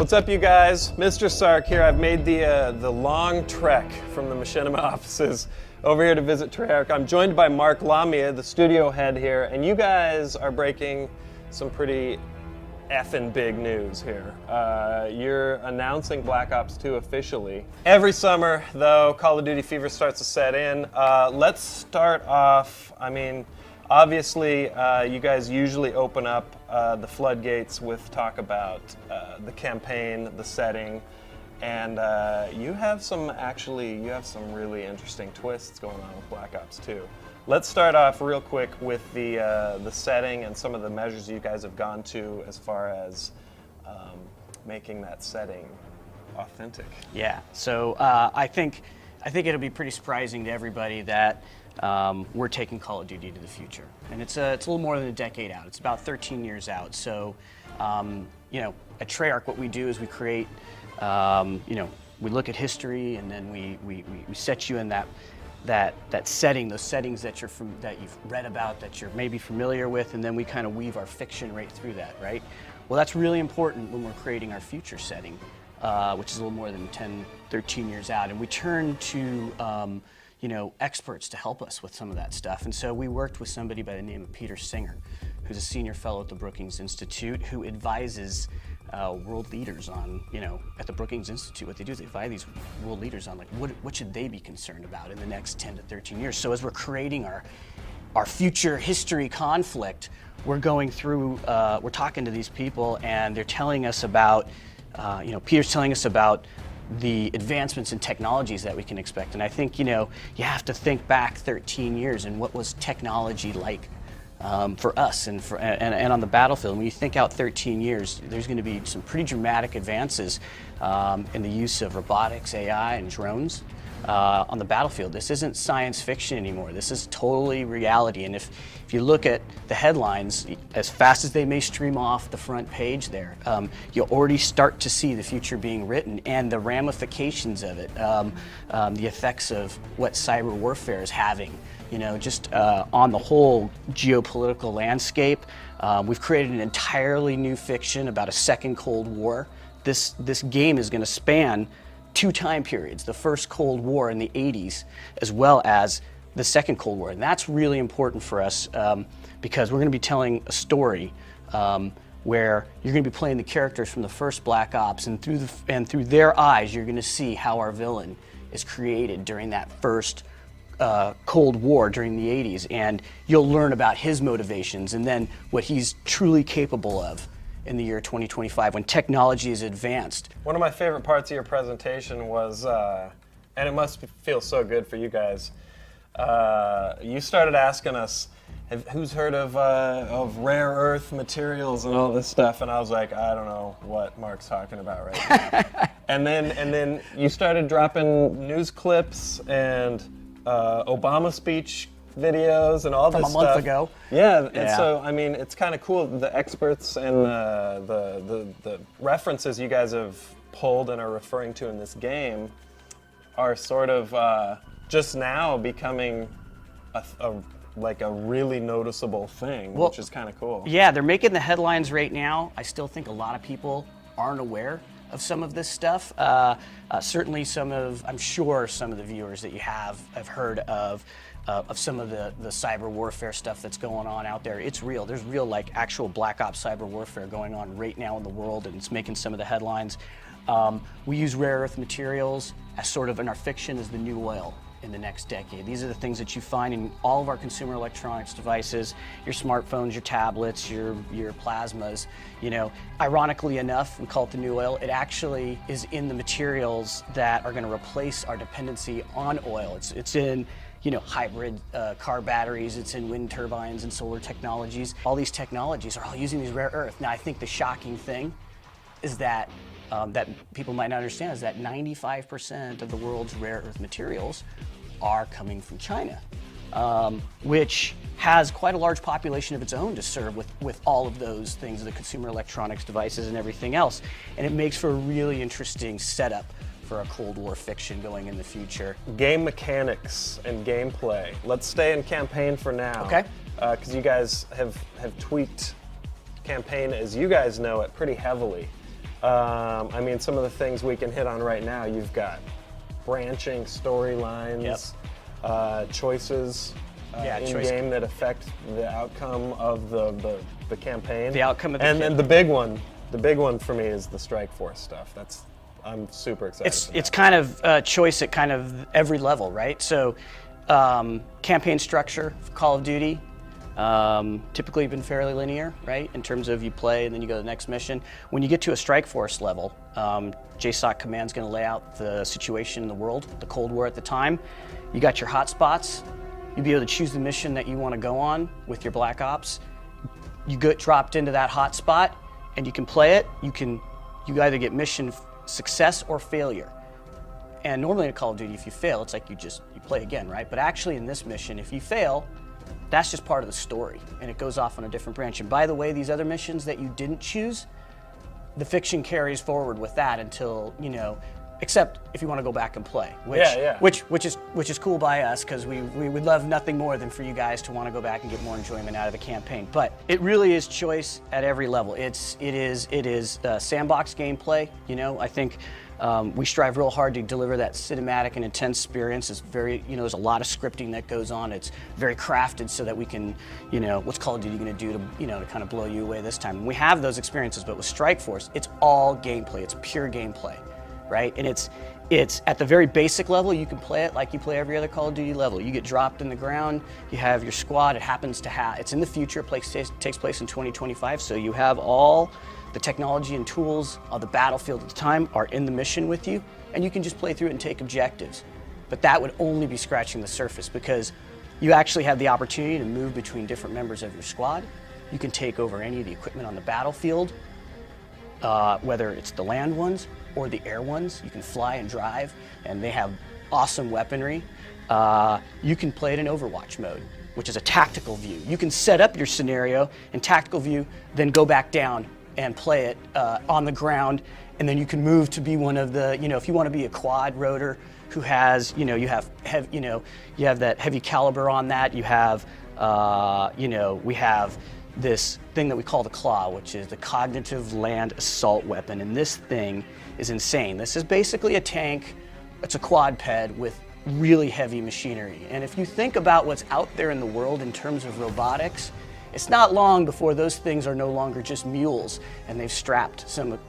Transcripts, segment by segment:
What's up, you guys? Mr. Sark here. I've made the long trek from the machinima offices over here to visit Treyarch. I'm joined by Mark Lamia, the studio head here, and you guys are breaking some pretty effing big news here. You're announcing Black Ops 2 officially. Every summer, though, Call of Duty fever starts to set in. Let's start off, obviously, you guys usually open up the floodgates with talk about the campaign, the setting, and you have some really interesting twists going on with Black Ops 2. Let's start off real quick with the setting and some of the measures you guys have gone to as far as making that setting authentic. Yeah, so I think it'll be pretty surprising to everybody that we're taking Call of Duty to the future, and it's a little more than a decade out. It's about 13 years out. So, at Treyarch, what we do is we create, we look at history, and then we set you in that setting, those settings that you've read about, that you're maybe familiar with, and then we kind of weave our fiction right through that, right? Well, that's really important when we're creating our future setting, which is a little more than 10, 13 years out, and we turn to experts to help us with some of that stuff. And so we worked with somebody by the name of Peter Singer, who's a senior fellow at the Brookings Institute, who advises world leaders on, at the Brookings Institute, what they do is they advise these world leaders on, like, what should they be concerned about in the next 10 to 13 years. So as we're creating our future history conflict, we're going through, we're talking to these people, and they're telling us about, Peter's telling us about the advancements in technologies that we can expect. And I think, you have to think back 13 years and what was technology like for us and on the battlefield. When you think out 13 years, there's going to be some pretty dramatic advances in the use of robotics, AI, and drones on the battlefield. This isn't science fiction anymore. This is totally reality. And if you look at the headlines, as fast as they may stream off the front page there, you already start to see the future being written and the ramifications of it, the effects of what cyber warfare is having, just on the whole geopolitical landscape. We've created an entirely new fiction about a second Cold War. This game is going to span two time periods, the first Cold War in the 80s, as well as the second Cold War. And that's really important for us because we're going to be telling a story where you're going to be playing the characters from the first Black Ops, and through their eyes, you're going to see how our villain is created during that first Cold War during the 80s. And you'll learn about his motivations and then what he's truly capable of in the year 2025 when technology is advanced. One of my favorite parts of your presentation was, and it must feel so good for you guys, you started asking us, who's heard of rare earth materials and all this stuff? And I was like, I don't know what Mark's talking about right now. and then you started dropping news clips and Obama speech videos and all this stuff. From a month ago. Yeah, and so, it's kind of cool. The experts and the references you guys have pulled and are referring to in this game are sort of just now becoming a really noticeable thing, which is kind of cool. Yeah, they're making the headlines right now. I still think a lot of people aren't aware of some of this stuff. Certainly I'm sure some of the viewers that you have heard of some of the cyber warfare stuff that's going on out there. It's real. There's real, actual Black Ops cyber warfare going on right now in the world, and it's making some of the headlines. We use rare earth materials as sort of in our fiction as the new oil in the next decade. These are the things that you find in all of our consumer electronics devices, your smartphones, your tablets, your plasmas. Ironically enough, we call it the new oil. It actually is in the materials that are going to replace our dependency on oil. It's in hybrid car batteries, it's in wind turbines and solar technologies. All these technologies are all using these rare earth. Now, I think the shocking thing is that people might not understand is that 95% of the world's rare earth materials are coming from China, which has quite a large population of its own to serve with all of those things, the consumer electronics devices and everything else. And it makes for a really interesting setup for a Cold War fiction going in the future. Game mechanics and gameplay. Let's stay in campaign for now. Okay. Because you guys have tweaked campaign, as you guys know it, pretty heavily. I mean, some of the things we can hit on right now, you've got branching storylines, choices in choice. game that affect the outcome of the campaign. The outcome of the and campaign. then the big one for me is the Strike Force stuff. I'm super excited. It's kind of choice at kind of every level, right? So, campaign structure for Call of Duty, typically been fairly linear, right? In terms of you play and then you go to the next mission. When you get to a Strike Force level, JSOC Command's going to lay out the situation in the world, the Cold War at the time. You got your hotspots. You'll be able to choose the mission that you want to go on with your Black Ops. You get dropped into that hotspot and you can play it. You either get mission success or failure. And normally in Call of Duty, if you fail, it's like you play again, right? But actually in this mission, if you fail, that's just part of the story, and it goes off on a different branch. And by the way, these other missions that you didn't choose, the fiction carries forward with that until, except if you want to go back and play, which is cool by us, because we would love nothing more than for you guys to want to go back and get more enjoyment out of the campaign. But it really is choice at every level. It is sandbox gameplay. I think we strive real hard to deliver that cinematic and intense experience. It's very, there's a lot of scripting that goes on. It's very crafted so that we can, what's Call of Duty going to do to kind of blow you away this time? And we have those experiences, but with Strike Force, it's all gameplay. It's pure gameplay, right? And it's at the very basic level. You can play it like you play every other Call of Duty level. You get dropped in the ground. You have your squad. It happens to it's in the future. It takes place in 2025. So you have all the technology and tools of the battlefield at the time are in the mission with you, and you can just play through it and take objectives. But that would only be scratching the surface, because you actually have the opportunity to move between different members of your squad. You can take over any of the equipment on the battlefield, whether it's the land ones or the air ones. You can fly and drive, and they have awesome weaponry. You can play it in Overwatch mode, which is a tactical view. You can set up your scenario in tactical view, then go back down and play it on the ground, and then you can move to be one of the, if you want to be a quad rotor who has, you have that heavy caliber on that. You have, we have this thing that we call the Claw, which is the cognitive land assault weapon, and this thing is insane. This is basically a tank. It's a quadped with really heavy machinery, and if you think about what's out there in the world in terms of robotics, it's not long before those things are no longer just mules and they've strapped some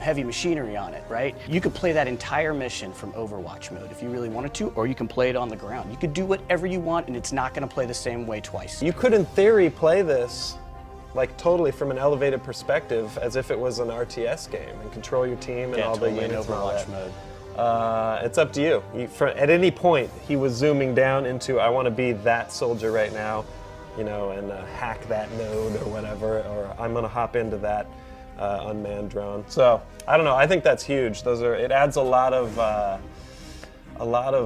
heavy machinery on it, right? You could play that entire mission from Overwatch mode if you really wanted to, or you can play it on the ground. You could do whatever you want, and it's not going to play the same way twice. You could, in theory, play this like totally from an elevated perspective, as if it was an RTS game, and control your team and all totally the units in Overwatch and all that. It's up to you. At any point, he was zooming down into, I want to be that soldier right now, and hack that node or whatever, or I'm going to hop into that unmanned drone. So I don't know. I think that's huge. It adds a lot of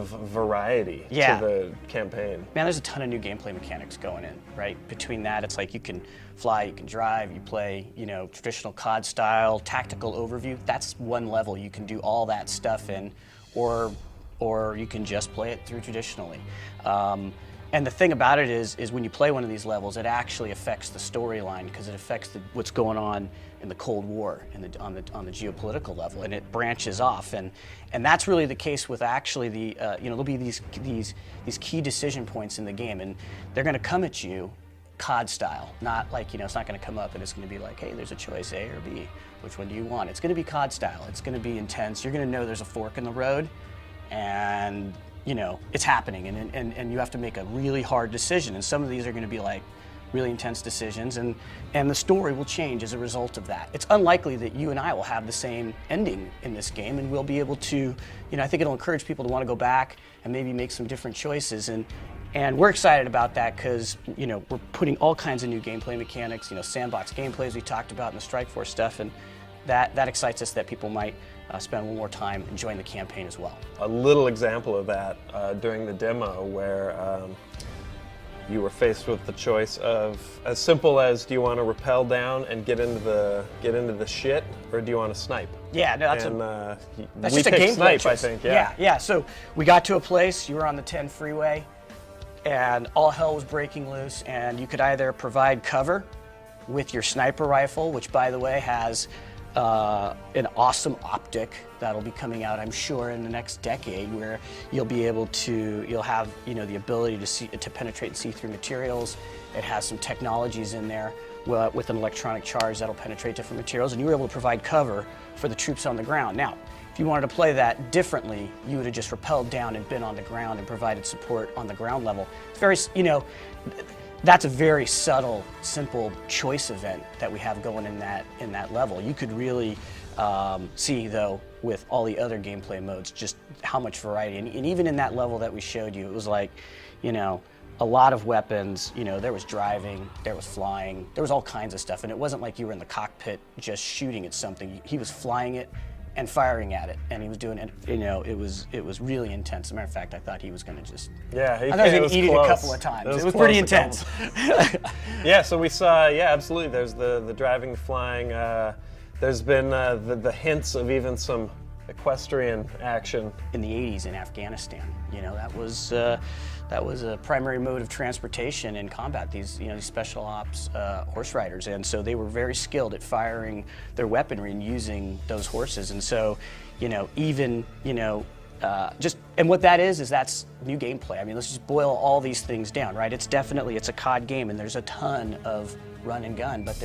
variety to the campaign. Man, there's a ton of new gameplay mechanics going in, right? Between that, it's like you can fly, you can drive, you play, traditional COD style, tactical overview. That's one level. You can do all that stuff in, or you can just play it through traditionally. And the thing about it is when you play one of these levels, it actually affects the storyline, because it affects what's going on in the Cold War and on the geopolitical level, and it branches off, and that's really the case with actually there'll be these key decision points in the game, and they're going to come at you COD style, not like it's not going to come up and it's going to be like, hey, there's a choice A or B, which one do you want? It's going to be COD style. It's going to be intense. You're going to know there's a fork in the road, and it's happening, and you have to make a really hard decision, and some of these are going to be like really intense decisions, and the story will change as a result of that. It's unlikely that you and I will have the same ending in this game, and we'll be able to, I think it'll encourage people to want to go back and maybe make some different choices, and we're excited about that, because we're putting all kinds of new gameplay mechanics, sandbox gameplays we talked about in the Strike Force stuff, and that excites us that people might spend a little more time enjoying the campaign as well. A little example of that during the demo, where you were faced with the choice of as simple as, do you want to rappel down and get into the shit, or do you want to snipe? Yeah, no, that's we just a picked gameplay snipe, choice. I think. Yeah. So we got to a place. You were on the 10 freeway, and all hell was breaking loose. And you could either provide cover with your sniper rifle, which, by the way, has an awesome optic that'll be coming out, I'm sure, in the next decade, where you'll have the ability to penetrate and see through materials. It has some technologies in there with an electronic charge that'll penetrate different materials, and you were able to provide cover for the troops on the ground. Now, if you wanted to play that differently, you would have just rappelled down and been on the ground and provided support on the ground level. It's very, that's a very subtle, simple choice event that we have going in that level. You could really see, though, with all the other gameplay modes, just how much variety. And even in that level that we showed you, it was like, a lot of weapons. There was driving, there was flying, there was all kinds of stuff. And it wasn't like you were in the cockpit just shooting at something. He was flying it and firing at it, and he was doing it. It was really intense. As a matter of fact, I thought he was going to just. Yeah, I thought he was going to eat it a couple of times. It was pretty intense. Yeah, so we saw. Yeah, absolutely. There's the driving, the flying. There's been the hints of even some equestrian action in the 80s in Afghanistan. That was a primary mode of transportation in combat. These special ops horse riders, and so they were very skilled at firing their weaponry and using those horses. And so, and what that is that's new gameplay. I mean, let's just boil all these things down, right? It's a COD game, and there's a ton of run and gun, but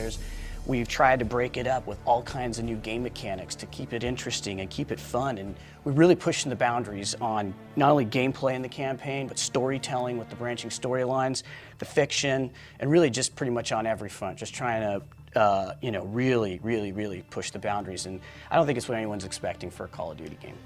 we've tried to break it up with all kinds of new game mechanics to keep it interesting and keep it fun. And we're really pushing the boundaries on not only gameplay in the campaign, but storytelling with the branching storylines, the fiction, and really just pretty much on every front, just trying to really, really, really push the boundaries. And I don't think it's what anyone's expecting for a Call of Duty game.